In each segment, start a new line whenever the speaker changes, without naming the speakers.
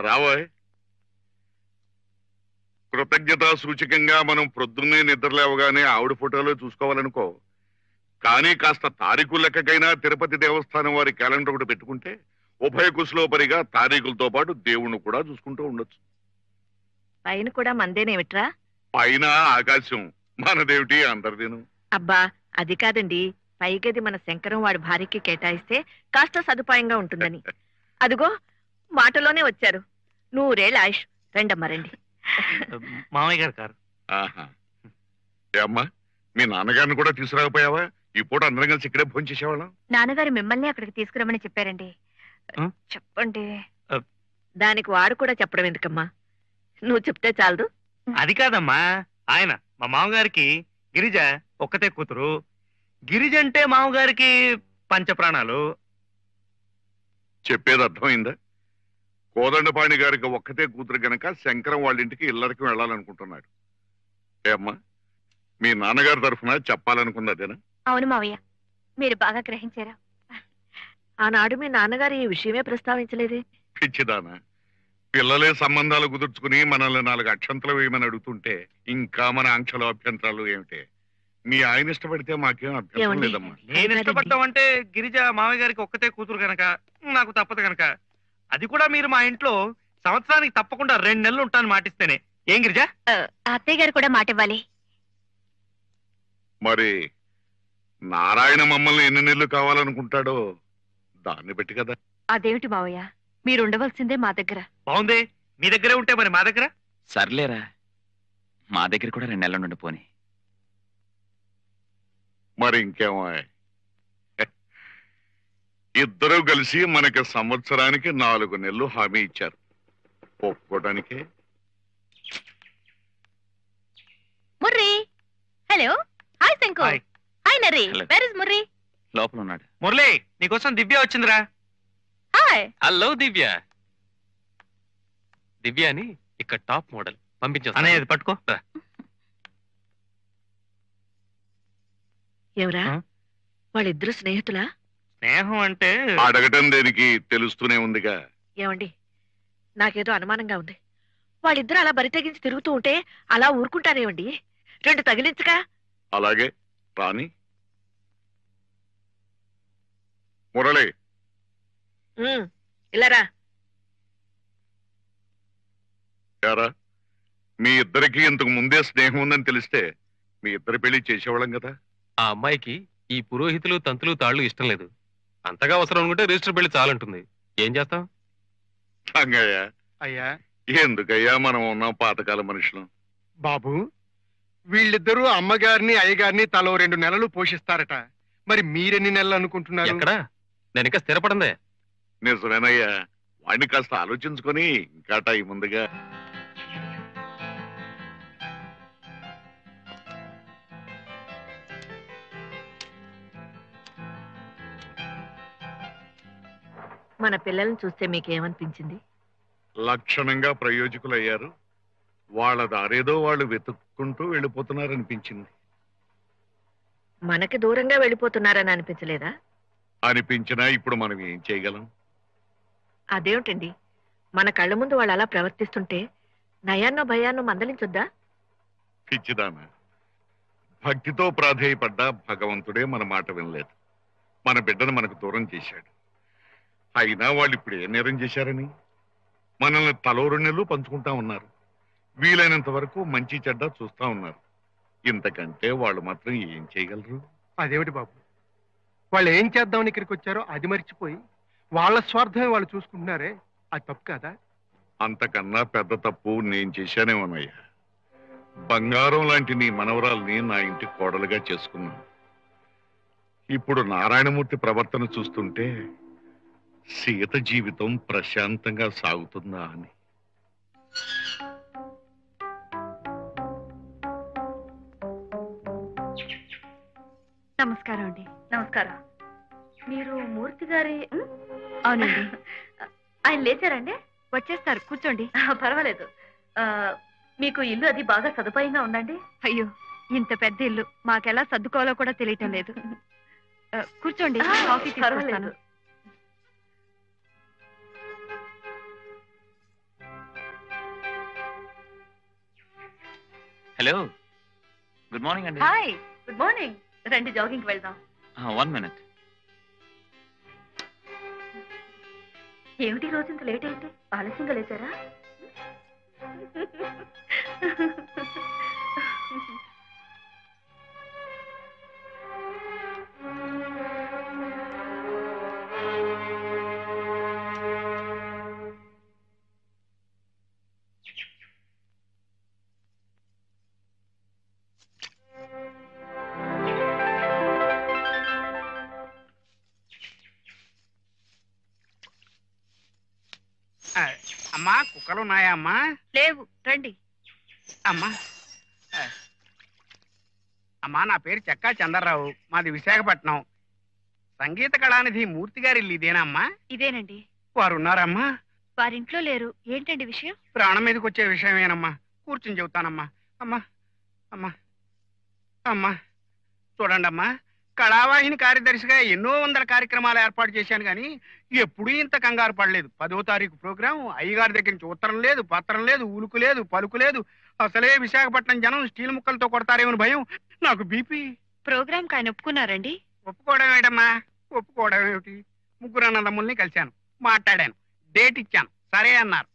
రావోయ్. కృతజ్ఞతా సూచకంగా మనం ప్రొద్దున్నే నిద్రలేవగానే ఆవిడ ఫోటోలో చూసుకోవాలనుకో. కానీ కాస్త తారీఖు లెక్కకైనా తిరుపతి దేవస్థానం వారి క్యాలెండర్ ఒకటి పెట్టుకుంటే ఉభయ కుశలోపరిగా తారీఖులతో పాటు దేవుణ్ణి కూడా చూసుకుంటూ ఉండొచ్చు.
పైన కూడా మందేనేమిట్రా?
పైన ఆకాశం మనదేమిటి, అందరిదేను.
అబ్బా అది కాదండి, పైగది మన శంకరం వాడి భార్యకి కేటాయిస్తే కాస్త సదుపాయంగా ఉంటుందని. అదిగో మాటలోనే వచ్చారు. 100 ఏళ్ళ ఆయుష్. రండమ్మా రండి.
మామయ్య గారు కారు.
అమ్మా, మీ నాన్నగారిని కూడా తీసుకురాకపోయావా? ఈ పూట అందరం కలిసి ఇక్కడే ఫోన్ చేసేవాళ్ళం.
నాన్నగారు మిమ్మల్ని అక్కడికి తీసుకురమ్మని చెప్పారండి. చెప్పండి. దానికి వాడు కూడా చెప్పడం ఎందుకమ్మా, నువ్వు చెప్తే చాలదు.
అది కాదమ్మా, ఆయన మా మామగారికి గిరిజ ఒక్కతే కూతురు. గిరిజ అంటే మామగారికి పంచప్రాణాలు.
చెప్పేది అర్థమైందా? కోదండపాణి గారికి ఒక్కతే కూతురు గనక శంకరం వాళ్ళ ఇంటికి ఇల్లరికి వెళ్ళాలనుకుంటున్నాడు. అమ్మా, మీ నాన్నగారి తరఫున చెప్పాలనుకుంది అదేనా?
అవును మావయ్య, మీరు బాగా గ్రహించారా. ఆనాడు మీ నాన్నగారు ఈ విషయమే ప్రస్తావించలేదే.
పిచ్చిదానా, పిల్లలే సంబంధాలు కుదుర్చుకుని మనల్ని 4 అక్షంతలు వేయమని అడుగుతుంటే ఇంకా మన ఆంక్షలు అభ్యంతరాలు ఏమిటి? మీ ఆయన ఇష్టపడితే మాకేం అభ్యంతరం లేదమ్మా.
నేను ఇష్టపడ్డామంటే గిరిజ మామయ్య గారికి ఒక్కతే కూతురు గనక నాకు తప్పదు గనక, అది కూడా మీరు మా ఇంట్లో సంవత్సరానికి తప్పకుండా 2 నెలలు ఉంటాను మాటిస్తేనే. ఏం గిరిజ?
అత్తయ్య గారు కూడా మాట ఇవ్వాలి.
మరి నారాయణ మమ్మల్ని ఎన్ని నెలలు కావాలనుకుంటాడో దాన్ని బట్టి కదా.
అదేమిటి మావయ్య, మీరు ఉండవలసిందే మా దగ్గర.
బాగుంది, మీ దగ్గరే ఉంటే మరి మా దగ్గర.
సర్లేరా, మా దగ్గర కూడా 2 నెలల నుండి పోని.
మరి ఇంకేమో, ఇద్దరూ కలిసి మనకి సంవత్సరానికి 4 నెలలు హామీ ఇచ్చారు. ఒప్పుకోవడానికే.
Murri, hello. Hi Shanku. Hi Narri. Where is Murri?
లోపల ఉన్నాడు.
మురళి, నీకోసం దివ్య వచ్చిందిరా.
హాయ్.
హలో దివ్య. దివ్య అని ఇక్కడ టాప్ మోడల్ పంపించా.
అనేది పట్టుకో.
ఎవరా వాళ్ళిద్దరు స్నేహితులా?
స్నేహం అంటే
అడగటం దేనికి, తెలుస్తూనే ఉందిగా.
ఏమండి, నాకేదో అనుమానంగా ఉంది. వాళ్ళిద్దరు అలా బరి తెగించి తిరుగుతూ ఉంటే అలా ఊరుకుంటానేమండి? 2 తగిలించగా.
అలాగే రాని. మురళి,
ఇలారా.
యారా, మీ ఇద్దరికి ఇంతకు ముందే స్నేహం ఉందని తెలిస్తే మీ ఇద్దరి పెళ్లి చేసేవాళ్ళం కదా.
ఆ అమ్మాయికి ఈ పురోహితులు తంతులు తాళ్లు ఇష్టం లేదు. అంతగా అవసరం అనుకుంటే రిజిస్టర్ పెళ్లి చాలంటుంది. ఏం చేస్తాం?
సంగయ్య,
అయ్యా
ఎందుకయ్యా మనం ఉన్నాం పాతకాల మనుషులం.
బాబు, వీళ్ళిద్దరూ అమ్మగారిని అయ్యగారిని తలో 2 నెలలు పోషిస్తారట. మరి మీరెన్ని నెలలు అనుకుంటున్నారు?
ఎక్కడా, నేను ఇంకా స్థిరపడందే.
నిజమేనయ్యా, వాడిని కాస్త ఆలోచించుకొని ఇంకా టైం ఉందిగా.
మన పిల్లల్ని చూస్తే మీకేమనిపించింది?
లక్షణంగా ప్రయోజకులయ్యారు. వాళ్ళ దారేదో వాళ్ళు వెతుక్కుంటూ వెళ్ళిపోతున్నారనిపించింది.
మనకి దూరంగా వెళ్ళిపోతున్నారని అనిపించలేదా?
అనిపించినా ఇప్పుడు మనం ఏం చేయగలం?
అదేమిటండి, మన కళ్ళ ముందు వాళ్ళు అలా ప్రవర్తిస్తుంటే నయాన్నో భయాన్నో మందలించొద్దా?
పిచ్చిదానా, భక్తితో ప్రాధేయపడ్డా భగవంతుడే మన మాట వినలేదు. మన బిడ్డను మనకు దూరం చేశాడు. అయినా వాళ్ళు ఇప్పుడు ఏ నేరం చేశారని మనల్ని తలో 2 నెలలు పంచుకుంటా ఉన్నారు. వీలైనంత వరకు మంచి చెడ్డ చూస్తా ఉన్నారు. ఇంతకంటే వాళ్ళు మాత్రం ఏం చేయగలరు?
అదేమిటి బాబు, వాళ్ళు ఏం చేద్దామని ఇక్కడికి వచ్చారో అది మర్చిపోయి వాళ్ళ స్వార్థమే వాళ్ళు చూసుకుంటున్నారే, అది తప్పు కదా?
అంతకన్నా పెద్ద తప్పు నేను చేశానేమోనయ్యా. బంగారం లాంటి నీ మనవరాల్ని నా ఇంటి కోడలుగా చేసుకున్నాను. ఇప్పుడు నారాయణమూర్తి ప్రవర్తన చూస్తుంటే సీత జీవితం ప్రశాంతంగా సాగుతుందా అని.
నమస్కారం అండి. నమస్కారం. మీరు మూర్తి గారి? అవునండి. ఆయన లేచారండి? వచ్చేస్తారు, కూర్చోండి. పర్వాలేదు. మీకు ఇల్లు అది బాగా సదుపాయంగా ఉందండి? అయ్యో, ఇంత పెద్ద ఇల్లు మాకెలా సర్దుకోవాలో కూడా తెలియటం లేదు. కూర్చోండి, కాఫీ తీసుకొస్తాను.
హలో, గుడ్ మార్నింగ్ అండి.
Hi, good morning. రండి జాగింగ్ వెళ్దాం.
1 minute.
ఏమిటి రోజు ఇంత లేట్ అయితే? ఆలస్యంగా లేచారా?
అమ్మా కుక్కలు ఉన్నాయా అమ్మా?
లేవు, రండి.
అమ్మా అమ్మా నా పేరు చెక్కా చంద్రరావు, మాది విశాఖపట్నం. సంగీత కళానిధి మూర్తి గారి ఇల్లు ఇదేనా అమ్మా?
ఇదేనండి.
వారు ఉన్నారమ్మా?
వారింట్లో లేరు. ఏంటండి విషయం?
ప్రాణం మీదకి వచ్చే విషయమేనమ్మా. కూర్చుని చెబుతానమ్మా. అమ్మా అమ్మా అమ్మా చూడండి అమ్మా, కళావాహిని కార్యదర్శిగా ఎన్నో వందల కార్యక్రమాలు ఏర్పాటు చేశాను కానీ ఎప్పుడూ ఇంత కంగారు పడలేదు. 10వ తారీఖు ప్రోగ్రాం, అయ్యగారి దగ్గర నుంచి ఉత్తరం లేదు, పత్రం లేదు, ఉలుకు లేదు, పలుకు లేదు. అసలే విశాఖపట్నం జనం స్టీల్ ముక్కలతో కొడతారేమని భయం. నాకు బీపీ.
ప్రోగ్రామ్ ఆయన ఒప్పుకున్నారండి?
ఒప్పుకోవడం ఏమిటమ్మా? ఒప్పుకోవడం ఏమిటి? 3 అన్నదమ్ముల్ని కలిశాను, మాట్లాడాను, డేట్ ఇచ్చాను, సరే అన్నారు.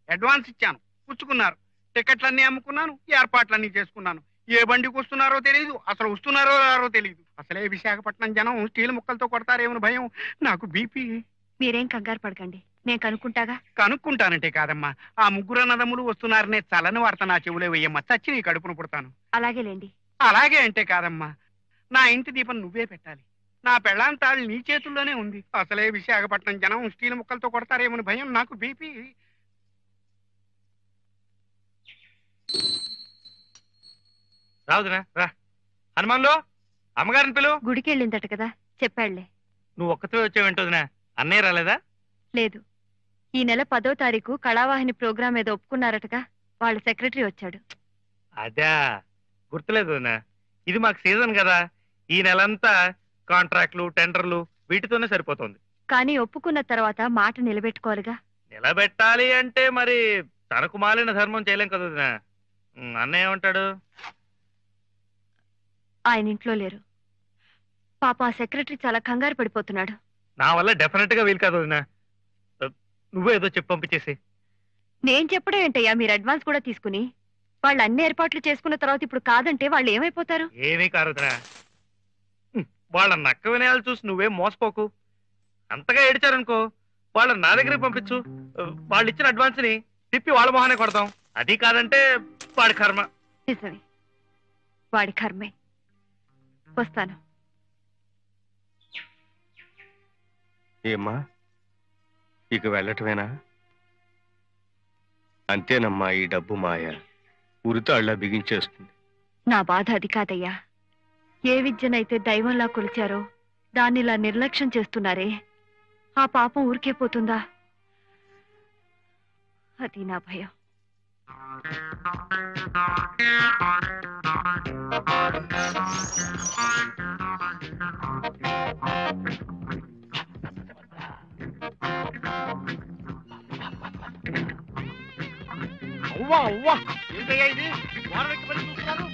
అడ్వాన్స్ ఇచ్చాను, పుచ్చుకున్నారు. టికెట్లన్నీ అమ్ముకున్నాను, ఏర్పాట్లన్నీ చేసుకున్నాను. ఏ బండికి వస్తున్నారో తెలియదు, అసలు వస్తున్నారో రారో తెలియదు. అసలే విశాఖపట్నం జనం స్టీల్ ముక్కలతో కొడతారేమని భయం. నాకు బీపీ.
మీరేం కంగారు పడకండి, నేను కనుక్కుంటాగా.
కనుక్కుంటానంటే కాదమ్మా, ఆ 3 అన్నదమ్ములు వస్తున్నారనే చల్లని వార్త నా చెవులే వెయ్యమ్మా, చచ్చి నీ కడుపును పుడతాను.
అలాగేలేండి.
అలాగే అంటే కాదమ్మా, నా ఇంటి దీపం నువ్వే పెట్టాలి. నా పెళ్ళాం తాళి నీ చేతుల్లోనే ఉంది. అసలే విశాఖపట్నం జనం స్టీల్ ముక్కలతో కొడతారేమని భయం. నాకు బీపీ.
రావుదునా రా. హనుమాన్లో అమ్మగారిని పిలు.
గుడికి వెళ్ళిందట కదా, చెప్పాళ్లే.
నువ్వు ఒక్కతో వచ్చావేంటోదినా? అన్నయ్య రాలేదా?
లేదు, ఈ నెల 10వ తారీఖు కళావాహిని ప్రోగ్రాం ఏదో ఒప్పుకున్నారటగా, వాళ్ళ సెక్రటరీ వచ్చాడు.
అదా, గుర్తులేదు వదినా. ఇది మాకు సీజన్ కదా, ఈ నెలంతా కాంట్రాక్ట్లు, టెండర్లు వీటితోనే సరిపోతుంది.
కానీ ఒప్పుకున్న తర్వాత మాట నిలబెట్టుకోవాలిగా.
నిలబెట్టాలి అంటే మరి తనకు మాలిన ధర్మం చేయలేం కదా వదినా. అన్నయ్య ఏమంటాడు?
ఆయన ఇంట్లో లేరు. పాప ఆ సెక్రటరీ చాలా కంగారు పడిపోతున్నాడు.
నా వల్ల డెఫినెట్ గా వీలు కాదు వదినా. నువ్వే ఏదో చెప్పి పంపించేసి.
నేను చెప్పడం ఏంటయ్యా, మీరు అడ్వాన్స్ కూడా తీసుకుని వాళ్ళు అన్ని ఏర్పాట్లు చేసుకున్న తర్వాత ఇప్పుడు కాదంటే వాళ్ళు ఏమైపోతారు?
ఏమీ కాదు వదినా. వాళ్ళ నక్క వినయాలు చూసి నువ్వేం మోసపోకు. అంతగా ఏడిచారనుకో, వాళ్ళని నా దగ్గరికి పంపించు. వాళ్ళు ఇచ్చిన అడ్వాన్స్ ని తిప్పి వాళ్ళ మొహానే కొడతాం. అది కాదంటే వాడి కర్మ.
నిజమే, వాడి కర్మే. వస్తాను.
ఏమ్మా, ఇక వెళ్ళటమేనా? అంతేనమ్మా, ఈ డబ్బు మాయ ఉరితాళ్లా బిగించేస్తుంది.
నా బాధ అది కాదయ్యా. ఏ విద్యనైతే దైవంలా కొలిచారో దాన్ని ఇలా నిర్లక్ష్యం చేస్తున్నారే, ఆ పాపం ఊరికే పోతుందా? అది నా భయం.
అవ్వా అవ్వా, ఏంటయ్యా ఇది? వారానికి పని చూస్తున్నారు.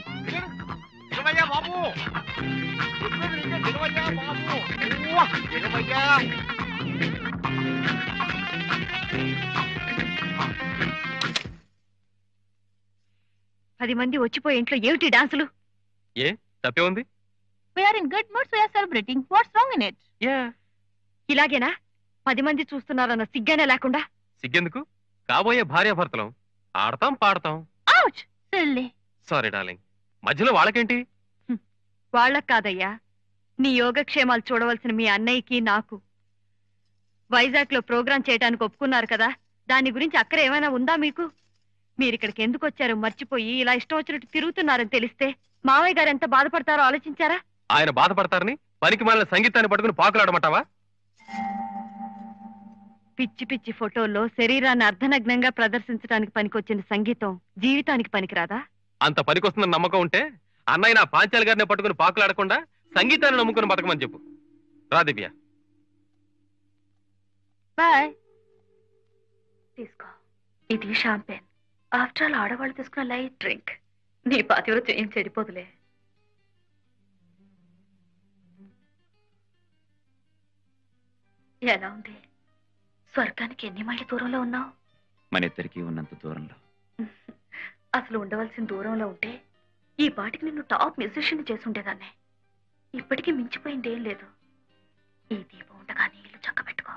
నిలవయ్యా బాబు, నిలవయ్యా బాబు, నిలవయ్యా.
10 మంది వచ్చిపోయే ఇంట్లో ఏమిటి డాన్సులు?
ఏ తప్పే ఉంది?
We are in good mood, so we are celebrating. What's wrong in it? ఇలాగేనా? 10 మంది చూస్తున్నారన్న సిగ్గనే లేకుండా?
సిగ్గెందుకు? కాబోయే భార్యాభర్తలం, ఆడతాం పాడతాం.
Ouch, silly.
సారీ డార్లింగ్, మధ్యలో వాళ్ళకేంటి?
వాళ్ళకి కాదయ్యా, నీ యోగక్షేమాలు చూడవలసిన మీ అన్నయ్యకి నాకు. వైజాగ్ లో ప్రోగ్రాం చేయడానికి ఒప్పుకున్నారు కదా, దాని గురించి అక్కర ఏమైనా ఉందా మీకు? మీరిక్కడికి ఎందుకు వచ్చారో మర్చిపోయి ఇలా ఇష్టం వచ్చినట్టు తిరుగుతున్నారని తెలిస్తే మావయ్య గారు ఎంత బాధపడతారో ఆలోచించారా?
ఆయన బాధపడతారని పనికి మాలిన సంగీతాన్ని పట్టుకుని పాకులాడమంటావా?
పిచ్చి పిచ్చి ఫోటోల్లో శరీరాన్ని అర్ధనగ్నంగా ప్రదర్శించడానికి పనికొచ్చిన సంగీతం జీవితానికి పనికిరాదా?
అంత పనికొస్తుందని నమ్మకం ఉంటే అన్నయ్య నా పాంచాలి గారిని పట్టుకుని పాకులాడకుండా సంగీతాన్ని నమ్ముకుని బతకమని చెప్పు. రా దివ్య.
బాయ్. తీసుకో, ఇది షాంపెన్. ఆఫ్టర్ ఆల్ ఆడవాళ్ళు తీసుకున్న లైట్ డ్రింక్. నీ పాతివ్రత్యం ఏం చెడిపోదులే. ఎలా ఉంది? స్వర్గానికి ఎన్ని మైళ్ళ దూరంలో ఉన్నావు?
మన ఇద్దరికి ఉన్నంత దూరంలో.
అసలు ఉండవలసిన దూరంలో ఉంటే ఈ పాటికి నిన్ను టాప్ మ్యూజిషియన్ చేసి ఉండేదాన్ని. ఇప్పటికీ మించిపోయింది ఏం లేదు. ఈ దీపం ఉండగానే ఇల్లు చక్కబెట్టుకో.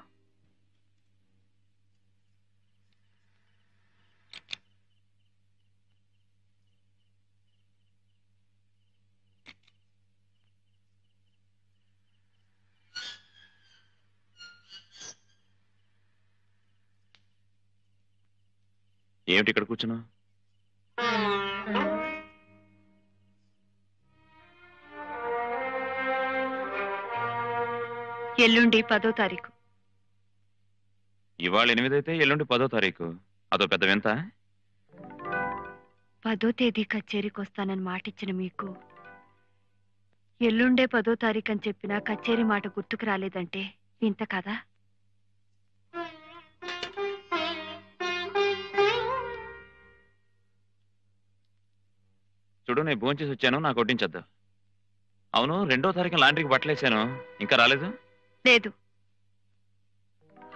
ఏమిటి ఇక్కడ కూర్చున్నావు?
ఎల్లుండి 10వ తారీఖు.
ఇవాళ 8 అయితే ఎల్లుండి 10వ తారీఖు. అదో పెద్ద వింత.
10వ తేదీ కచేరీకి వస్తానని మాటిచ్చిన మీకు ఎల్లుండే 10వ తారీఖు అని చెప్పినా కచేరీ మాట గుర్తుకు రాలేదంటే వింత కదా?
చూడు, నేను భోంచేసి వచ్చాను, నాకు వడ్డించొద్దు. అవును, 2వ తారీఖు లాండ్రీకి బట్టలేసాను, ఇంకా రాలేదు?
లేదు.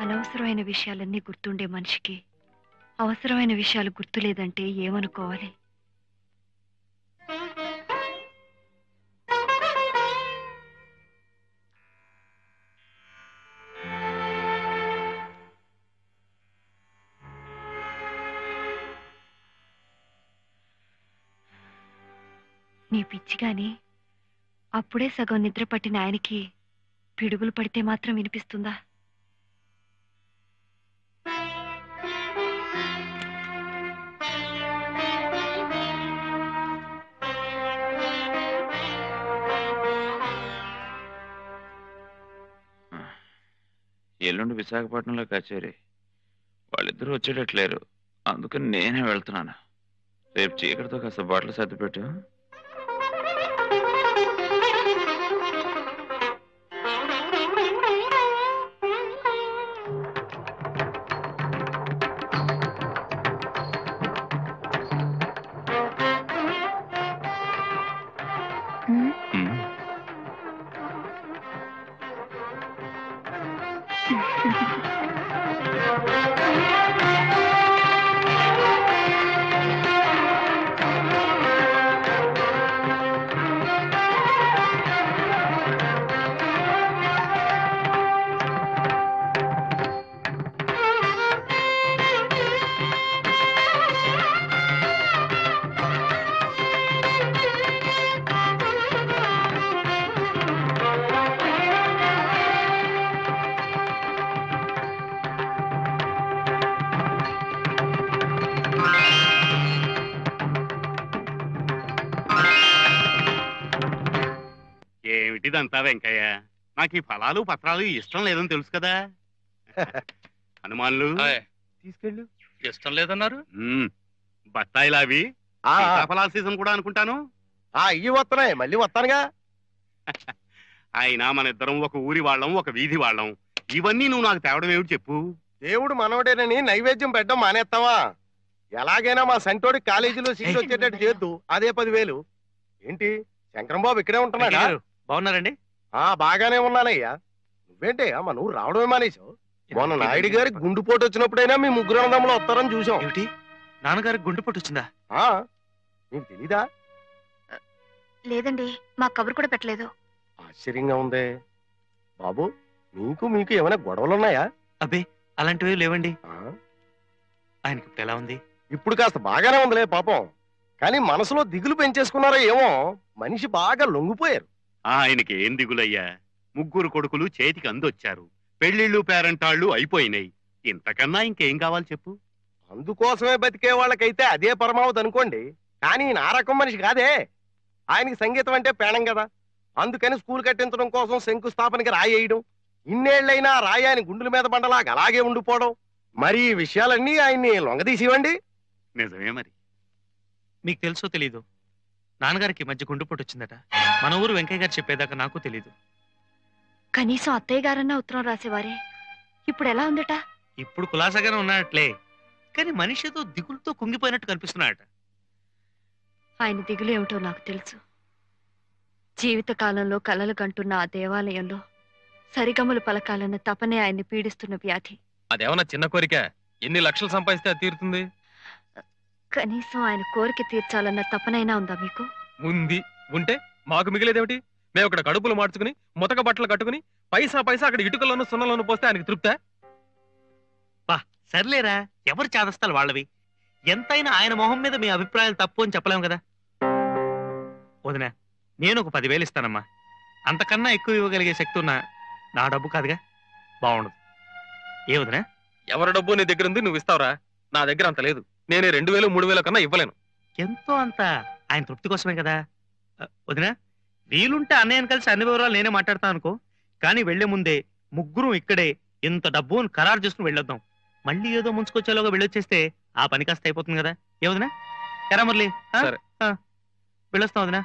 అనవసరమైన విషయాలన్నీ గుర్తుండే మనిషికి అవసరమైన విషయాలు గుర్తులేదంటే ఏమనుకోవాలి? నీ పిచ్చి గాని అప్పుడే సగం నిద్ర పట్టిన ఆయనకి పిడుగులు పడితే మాత్రం వినిపిస్తుందా?
ఎల్లుండి విశాఖపట్నంలో కచేరీ. వాళ్ళిద్దరూ వచ్చేటట్లేరు, అందుకని నేనే వెళ్తున్నాను. రేపు చీకటితో కాస్త బట్టలు సర్దిపెట్టు.
ఏమిటిదంతా వెంకయ్య? నాకు ఈ ఫలాలు పత్రాలు ఇష్టం లేదని తెలుసు కదా. హనుమాన్లు తీసుకెళ్ళు.
ఇష్టం లేదన్నారు?
బత్తాయిలు అవి ఫలాల సీజన్ కూడా అనుకుంటాను.
ఇవి వస్తున్నాయి, మళ్ళీ వస్తానుగా.
అయినా మన ఇద్దరం ఒక ఊరి వాళ్ళం, ఒక వీధి వాళ్ళం. ఇవన్నీ నువ్వు నాకు తేవడం ఏమిటి చెప్పు?
దేవుడు మనవడేనని నైవేద్యం పెట్టడం మానేస్తావా? ఎలాగైనా మా సంటోడి కాలేజీలో సీట్ వచ్చేటట్టు చేద్దు. అదే 10,000. ఏంటి శంకరం బాబు ఇక్కడే ఉంటున్నాడా?
బాగున్నారండి?
బాగానే ఉన్నానయ్యా. నువ్వేంటే మన ఊరు రావడమే మానేశావు? మొన్న నాయుడు గారికి గుండుపోటు వచ్చినప్పుడైనా మీ ముగ్గురు అన్నదమ్ములు వస్తారని చూసాం.
ఏమిటి, నాన్నగారికి గుండెపోటు వచ్చిందా?
నీకు తెలీదా?
లేదండి, మా కబురు కూడా పెట్టలేదు.
ఆశ్చర్యంగా ఉందే బాబు. మీకు ఏమైనా గొడవలున్నాయా?
అబ్బే, అలాంటివి లేవండి. ఆయనకి ఇప్పుడు ఎలా ఉంది?
ఇప్పుడు కాస్త బాగానే ఉందిలే పాపం. కానీ మనసులో దిగులు పెంచేసుకున్నారో ఏమో. మనిషి బాగా లొంగిపోయారు.
ఆయనకి ఏం దిగులయ్యా? ముగ్గురు కొడుకులు చేతికి అందొచ్చారు, పెళ్లిళ్ళు పేరంటాళ్ళు అయిపోయినాయి. ఇంతకన్నా ఇంకేం కావాలి చెప్పు?
అందుకోసమే బతికే వాళ్ళకైతే అదే పరమావధి అనుకోండి. కానీ నా రకం మనిషి కాదే. ఆయనకి సంగీతం అంటే పేణం కదా. అందుకని స్కూల్ కట్టించడం కోసం శంకుస్థాపనకి రాయేయడం, ఇన్నేళ్లైనా రాయాని గుండెల మీద బండలాగా అలాగే ఉండిపోవడం. మరి ఈ విషయాలన్నీ ఆయన్ని లొంగదీసివ్వండి.
నిజమే. మరి
మీకు తెలుసో తెలీదు, నాన్నగారికి మధ్య గుండెపోటు వచ్చిందట. మన ఊరు వెంకయ్య గారు చెప్పేదాకా నాకు తెలీదు.
కనీసం అత్తయ్య గారన్నా ఉత్తరం రాసేవారే. ఇప్పుడు ఎలా ఉందట?
ఇప్పుడు కులాసాగానే ఉన్నట్లే, కానీ మనిషితో దిగులతో కుంగిపోయినట్టు కనిపిస్తున్నాడట.
ఆయన దిగులు ఏమిటో నాకు తెలుసు. జీవితకాలంలో కలలు కంటున్న ఆ దేవాలయంలో సరిగమలు పలకాలన్న తపనే ఆయన్ని పీడిస్తున్న వ్యాధి.
అదేమన్నా చిన్న కోరిక? ఎన్ని లక్షలు సంపాదిస్తే అది తీరుతుంది?
కనీసం ఆయన కోరిక తీర్చాలన్న తపనైనా ఉందా మీకు?
ఉంది. ఉంటే మాకు మిగిలేదేమిటి? మేము అక్కడ కడుపులు మార్చుకుని ముతక బట్టలు కట్టుకుని పైసా అక్కడ ఇటుకల్లోనూ సున్నలోనూ పోస్తే ఆయనకి తృప్తా?
సర్లేరా, ఎవరు చాదస్తాలు వాళ్ళవి. ఎంతైనా ఆయన మొహం మీద మీ అభిప్రాయాలు తప్పు అని చెప్పలేము కదా. వదినా, నేను ఒక 10,000 ఇస్తానమ్మా. అంతకన్నా ఎక్కువ ఇవ్వగలిగే శక్తి ఉన్నా నా డబ్బు కాదుగా, బాగుండదు. ఏ వదినా?
ఎవరి డబ్బు నీ దగ్గర ఉంది, నువ్వు ఇస్తావురా? నా దగ్గర అంత లేదు. నేనే 2,000 3,000 కన్నా ఇవ్వలేను.
ఎంతో అంత ఆయన తృప్తి కోసమే కదా. వదినా, వీలుంటే అన్నయ్యను కలిసి అన్ని వివరాలు నేనే మాట్లాడతాను అనుకో. కానీ వెళ్లే ముందే ముగ్గురు ఇక్కడే ఇంత డబ్బు ఖరారు చేసుకుని వెళ్ళొద్దాం. మళ్ళీ ఏదో ముంచుకొచ్చేలోగా వెళ్ళొచ్చేస్తే ఆ పని కాస్త అయిపోతుంది కదా. ఏ వదినా? ఎరా మురళి,
సరే.
వెళ్ళొస్తాం వదినా.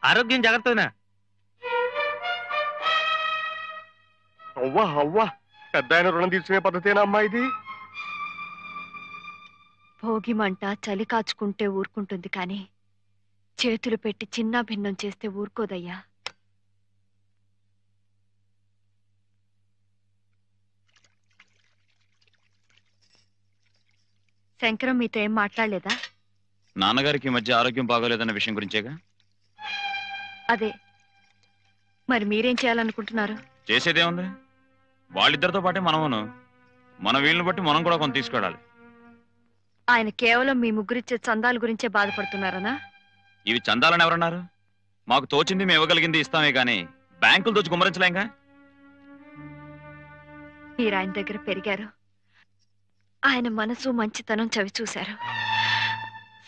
ఆరోగ్యం జాగ్రత్త వదినా.
అవ్వా అవ్వా, పెద్ద ఆయన రుణం తీసుకునే పద్ధతేనా అమ్మా ఇది?
భోగి మంట చలి కాచుకుంటే ఊరుకుంటుంది కానీ చేతులు పెట్టి చిన్న భిన్నం చేస్తే ఊరుకోదయ్యా. శంకరం మీతో ఏం మాట్లాడలేదా?
నాన్నగారికి ఈ మధ్య ఆరోగ్యం బాగోలేదన్న విషయం గురించేగా.
అదే, మరి మీరేం చేయాలనుకుంటున్నారు?
చేసేదేముంది, వాళ్ళిద్దరితో పాటే మనమును. మన వీళ్ళని బట్టి మనం కూడా కొంత తీసుకోవాలి.
ఆయన కేవలం మీ ముగ్గురిచ్చే చందాల గురించే బాధపడుతున్నారనా?
ఇవి చందాలని ఎవరన్నారు? మాకు తోచింది మేము ఇవ్వగలిగింది ఇస్తామే గానీ బ్యాంకులు దోచి గుమ్మరించలేంగా.
మీరు ఆయన దగ్గర పెరిగారు, ఆయన మనసు మంచితనం చవి చూశారు.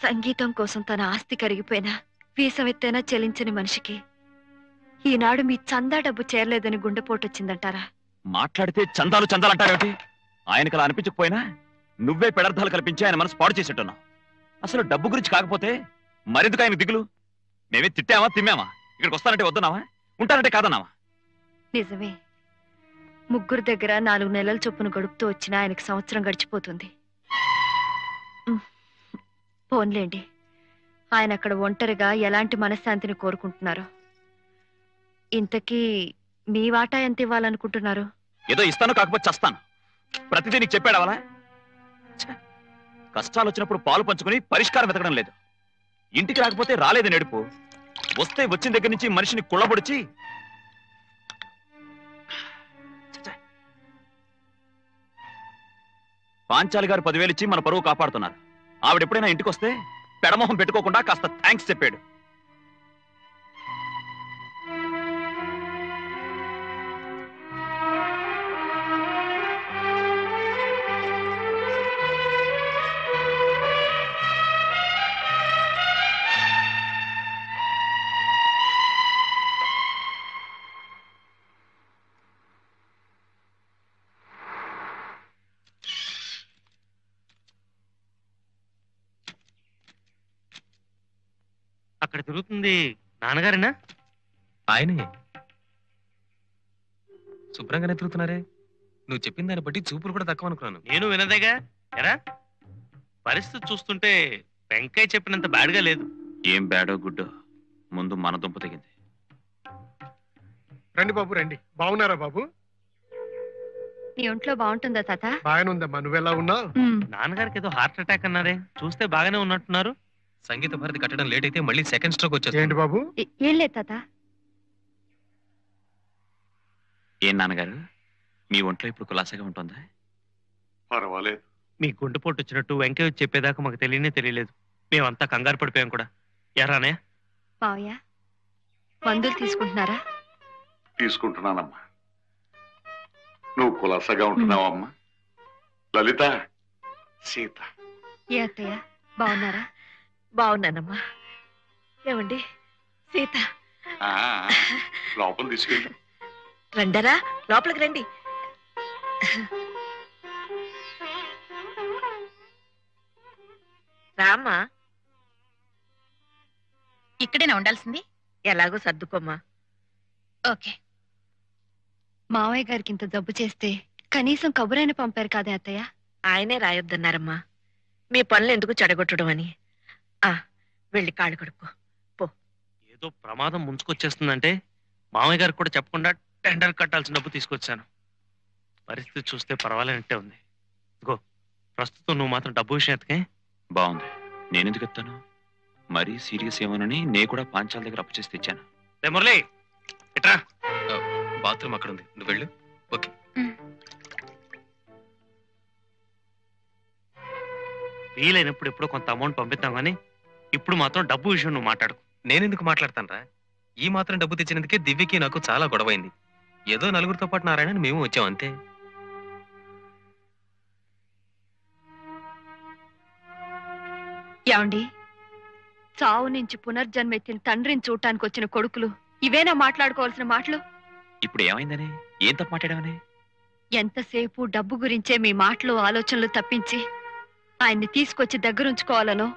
సంగీతం కోసం తన ఆస్తి కరిగిపోయినా వీసమెత్తైనా చెలించని మనిషికి ఈనాడు మీ చందా డబ్బు చేరలేదని గుండెపోటు వచ్చిందంటారా?
మాట్లాడితే చందాలు అంటారేమిటి? ఆయనకు అలా అనిపించకపోయినా నువ్వే పెడర్థాలు కల్పించి ఆయన మనసు పాడు చేసేట్టున్నావు. అసలు డబ్బు గురించి కాకపోతే మరెందుకు ఆయన దిగులు? మేమే తిట్టామా తిమ్మామా? ఇక్కడికి వస్తానంటే వద్దున్నావా? ఉంటానంటే కాదన్నావా?
నిజమే, ముగ్గురు దగ్గర 4 నెలల చొప్పున గడుపుతూ వచ్చిన ఆయనకి సంవత్సరం గడిచిపోతుంది. పోన్లేండి, ఆయన అక్కడ ఒంటరిగా ఎలాంటి మనశ్శాంతిని కోరుకుంటున్నారు. ఇంతకీ మీ వాటా ఎంత ఇవ్వాలనుకుంటున్నారు?
ఏదో ఇస్తాను, కాకపోతే చస్తాను. ప్రతిదీ నీకు చెప్పాడవలా? కష్టాలు వచ్చినప్పుడు పాలు పంచుకుని పరిష్కారం వెతకడం లేదు. ఇంటికి రాకపోతే రాలేదని ఏడుపు, వస్తే వచ్చిన దగ్గర నుంచి మనిషిని కుళ్ళబొడిచి. పాంచాలి గారు 10,000 ఇచ్చి మన పరువు కాపాడుతున్నారు. ఆవిడెప్పుడైనా ఇంటికి వస్తే పెడమొహం పెట్టుకోకుండా కాస్త థ్యాంక్స్ చెప్పాడు.
అక్కడ తిరుగుతుంది నాన్నగారేనా?
ఆయనే. శుభ్రంగానే తిరుగుతున్నారే. నువ్వు చెప్పిన దాన్ని బట్టి చూపులు కూడా తక్కువ అనుకున్నాను.
నేను వినదేగా. ఎరా, పరిస్థితి చూస్తుంటే వెంకయ్య చెప్పినంత బ్యాడ్గా లేదు.
ఏం బ్యాడో గుడ్డో ముందు మన దుంప తెగింది.
రండి బాబు రండి. బాగున్నారా బాబు?
నీ ఒంట్లో బాగుంటుందా తాత?
బాగానే ఉందమ్మా, నువ్వెలా ఉన్నావు?
నాన్నగారికి ఏదో హార్ట్ అటాక్ అన్నారే, చూస్తే బాగానే ఉన్నట్టున్నారు.
సంగీత భారతి కట్టడం లేట్ అయితే మళ్ళీ సెకండ్ స్ట్రోక్ వచ్చేది.
ఏంటి బాబు?
ఏం లేదు తాత.
ఏం నాన్నగారు, మీ ఒంట్లో ఇప్పుడు కులాసగా ఉంటుందా?
పర్వాలేదు.
మీ గుండెపోటు వచ్చినట్టు వెంకయ్య వచ్చి చెప్పేదాకా మాకు తెలియలేదు. మేమంతా కంగారు పడిపోయాం కూడా. ఎరానే
మావయ్య, మందులు తీసుకుంటున్నారా?
తీసుకుంటున్నానమ్మా. నువ్వు కులాసగా ఉంటున్నావమ్మా. లలిత, సీత.
ఏ అత్తయ్య, బాగున్నారా? బాగున్నానమ్మా. ఏమండి సీత,
లోపల తీసుకెళ్ళి.
రండరా, లోపలికి రండి.
రామ్మా,
ఇక్కడేనా ఉండాల్సింది?
ఎలాగో సర్దుకోమ్మా.
ఓకే. మావయ్య గారికి ఇంత జబ్బు చేస్తే కనీసం కబురైన పంపారు కాదే అత్తయ్య?
ఆయనే రాయొద్దన్నారమ్మా, మీ పనులు ఎందుకు చెడగొట్టడం అని. వెళ్ళి కాళ్ళు కడుక్కో.
ఏదో ప్రమాదం ముంచుకొచ్చేస్తుందంటే మామయ్య గారికి కూడా చెప్పకుండా టెండర్ కట్టాల్సిన డబ్బు తీసుకొచ్చాను. పరిస్థితి చూస్తే పర్వాలేనట్టే ఉంది. ఇదిగో ప్రస్తుతం నువ్వు మాత్రం డబ్బు విషయం ఎత్తకే.
బాగుంది. నేనెందుకు ఎత్తాను? మరీ సీరియస్ ఏమోనని నేను కూడా పాంచాల దగ్గర అప్పు చేసి తెచ్చాను.
రే మురళి ఇట్రా.
బాత్రూమ్ అక్కడ ఉంది, నువ్వు వెళ్ళు. ఓకే.
వీలైనప్పుడు ఎప్పుడో కొంత అమౌంట్ పంపిస్తాం కానీ ఇప్పుడు మాత్రం డబ్బు విషయం నువ్వు మాట్లాడుకో.
నేనెందుకు మాట్లాడతానరా? ఈ మాత్రం డబ్బు తెచ్చినందుకే దివ్యకి నాకు చాలా గొడవైంది. ఏదో నలుగురితో పాటు నారాయణ మేము వచ్చాం అంతే.
ఏమండి, చావు నుంచి పునర్జన్మెత్తిన తండ్రిని చూడటానికి వచ్చిన కొడుకులు ఇవేనా మాట్లాడుకోవాల్సిన మాటలు?
ఇప్పుడు ఏమైందని? ఏం తప్పు మాట్లాడావని?
ఎంతసేపు డబ్బు గురించే మీ మాటలు ఆలోచనలు తప్పించి ఆయన్ని తీసుకొచ్చి దగ్గరుంచుకోవాలనో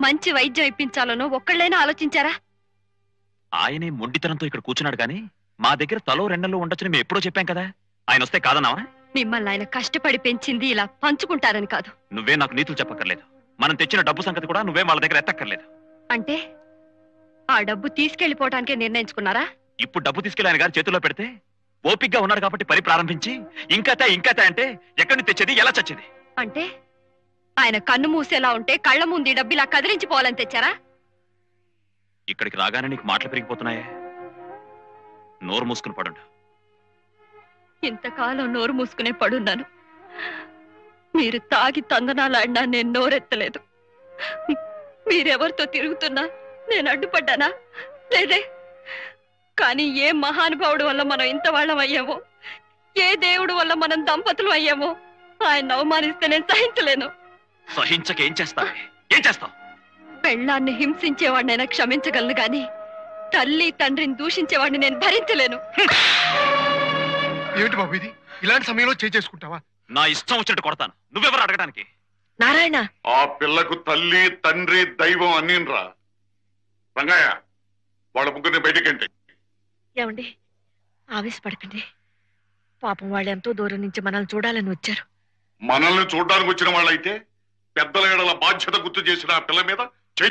మంచి వైద్యం ఇప్పించాలనో ఒక్కళ్ళైనా ఆలోచించారా?
ఆయనే మొండితనంతో ఇక్కడ కూర్చున్నాడు కానీ మా దగ్గర తలో రెండల్లో ఉండొచ్చని మేము ఎప్పుడో చెప్పాం కదా. ఆయన వస్తే కాదన్నావా?
మిమ్మల్ని ఆయన కష్టపడి పెంచింది ఇలా పంచుకుంటారని కాదు.
నువ్వే నాకు నీతులు చెప్పక్కర్లేదు. మనం తెచ్చిన డబ్బు సంగతి కూడా నువ్వే వాళ్ళ దగ్గర ఎత్తక్కర్లేదు.
అంటే ఆ డబ్బు తీసుకెళ్లిపోవటానికే నిర్ణయించుకున్నారా?
ఇప్పుడు డబ్బు తీసుకెళ్లి ఆయన గారి చేతుల్లో పెడితే ఓపిగ్గా ఉన్నాడు కాబట్టి పని ప్రారంభించి ఇంకాతా అంటే ఎక్కడి నుంచి తెచ్చేది, ఎలా చచ్చేది?
అంటే ఆయన కన్ను మూసేలా ఉంటే కళ్ళ ముందు ఈ డబ్బు ఇలా కదిలించిపోవాలని తెచ్చారా?
ఇక్కడికి రాగానే నీకు మాటలు పెరిగిపోతున్నాయే. నోరు మూసుకుని పడుండు.
ఇంతకాలం నోరు మూసుకునే పడున్నాను. మీరు తాగి తందనాలాడినా నేను నోరెత్తలేదు. మీరెవరితో తిరుగుతున్నా నేను అడ్డుపడ్డానా? లేదే. కానీ ఏ మహానుభావుడు వల్ల మనం ఇంత వాళ్ళం అయ్యామో, ఏ దేవుడు వల్ల మనం దంపతులు అయ్యామో ఆయన అవమానిస్తే నేను సహించలేను.
సహించక ఏం చేస్తావు? ఏం చేస్తావు?
పెళ్ళాన్ని హింసించేవాడినైనా క్షమించగలను గాని తల్లి తండ్రిని దూషించేవాడిని నేను భరించలేను.
ఏమిటి బాబు ఇది? ఇలాంటి సమయంలో చేసుకుంటావా?
నా ఇష్టం వచ్చినట్టు కొడతాను. నువ్వెవరు అడగడానికి?
నారాయణ,
ఆ పిల్లకు తల్లి తండ్రి దైవం అన్నీనరా. రంగయ్య, వాళ్ళ ముగ్గురిని బయటికంటే.
ఏమండి, ఆవేశపడకండి. పాపం వాళ్ళు ఎంతో దూరం నుంచి మనల్ని చూడాలని వచ్చారు.
మనల్ని చూడడానికి వచ్చిన వాళ్ళైతే పెద్దల ఏడల బాధ్యత గుర్తు చేసిన ఆ పిల్ల మీద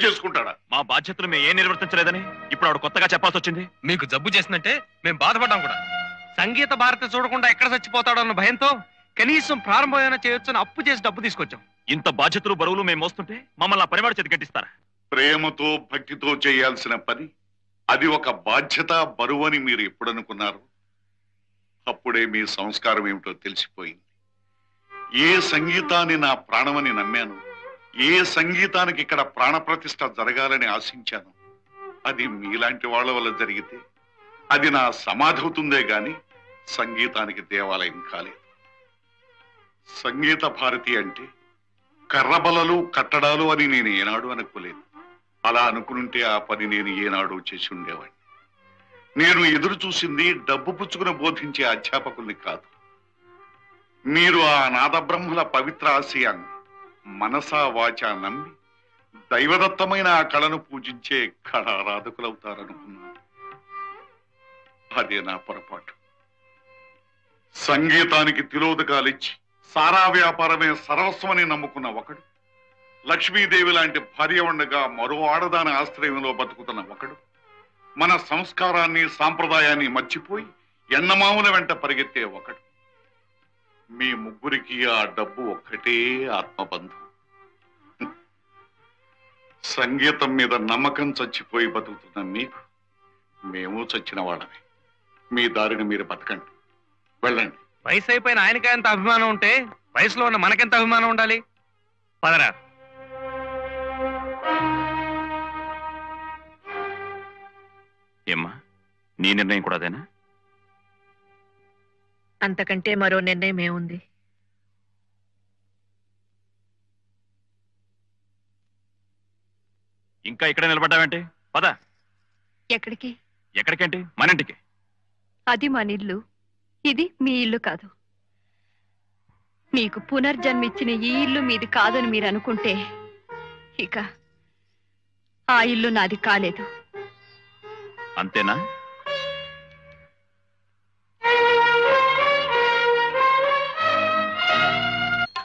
చేసుకుంటాడా?
మా బాధ్యతలు మేము ఏం నిర్వర్తించలేదని ఇప్పుడు ఆవిడ కొత్తగా చెప్పాల్సి వచ్చింది.
మీకు జబ్బు చేసిందంటే మేము బాధపడ్డాం కూడా.
సంగీత భారతి చూడకుండా ఎక్కడ చచ్చిపోతాడో అన్న భయంతో కనీసం ప్రారంభమైనా చేయొచ్చని అప్పు చేసి డబ్బు తీసుకొచ్చాం.
ఇంత బాధ్యతలు బరువులు మేము మోస్తుంటే మమ్మల్ని ఆ పనివాడు చేతి కట్టిస్తారా?
ప్రేమతో భక్తితో చేయాల్సిన పని అది ఒక బాధ్యత బరువు అని మీరు ఎప్పుడనుకున్నారు? అప్పుడే మీ సంస్కారం ఏమిటో తెలిసిపోయింది. ఏ సంగీతాన్ని నా ప్రాణమని నమ్మాను, ఏ సంగీతానికి ఇక్కడ ప్రాణప్రతిష్ఠ జరగాలని ఆశించాను, అది మీలాంటి వాళ్ళ వల్ల జరిగితే అది నా సమాధి అవుతుందే గాని సంగీతానికి దేవాలయం కాలేదు. సంగీత భారతి అంటే కర్రబలలు కట్టడాలు అని నేను ఏనాడు అనుకోలేదు. అలా అనుకుంటే ఆ పని నేను ఏనాడు చేసి ఉండేవాడిని. నేను ఎదురు చూసింది డబ్బు పుచ్చుకుని బోధించే అధ్యాపకుల్ని కాదు. మీరు ఆ నాదబ్రహ్మల పవిత్ర ఆశయాన్ని మనసా వాచా నమ్మి దైవదత్తమైన ఆ కళను పూజించే కళారాధకులవుతారనుకున్నాను. అదే నా పొరపాటు. సంగీతానికి తిలోదకాలిచ్చి సారా వ్యాపారమే సర్వస్వమని నమ్ముకున్న ఒకడు, లక్ష్మీదేవి లాంటి భార్య ఉండగా మరో ఆడదాని ఆశ్రయంలో బతుకుతున్న ఒకడు, మన సంస్కారాన్ని సాంప్రదాయాన్ని మర్చిపోయి ఎన్నమాముల వెంట పరిగెత్తే ఒకడు. మీ ముగ్గురికి ఆ డబ్బు ఒక్కటే ఆత్మబంధం. సంగీతం మీద నమ్మకం చచ్చిపోయి బతుకుతున్న మీకు మేము చచ్చిన వాళ్ళమే. మీ దారిని మీరు బతకండి, వెళ్ళండి.
వయసు అయిపోయిన ఆయనకే ఎంత అభిమానం ఉంటే వయసులో ఉన్న మనకెంత అభిమానం ఉండాలి? పదరా.
ఏమ్మా, నీ నిర్ణయం కూడా అదేనా?
అంతకంటే మరో నిర్ణయం ఏముంది?
ఇంకా ఇక్కడ నిలబడ్డావేంటి? పద.
ఎక్కడికి?
ఎక్కడికేంటి? మన ఇంటికి.
అది మన ఇల్లు, ఇది మీ ఇల్లు కాదు. మీకు పునర్జన్మిచ్చిన ఈ ఇల్లు మీది కాదని మీరు అనుకుంటే ఇక ఆ ఇల్లు నాది కాలేదు.
అంతేనా?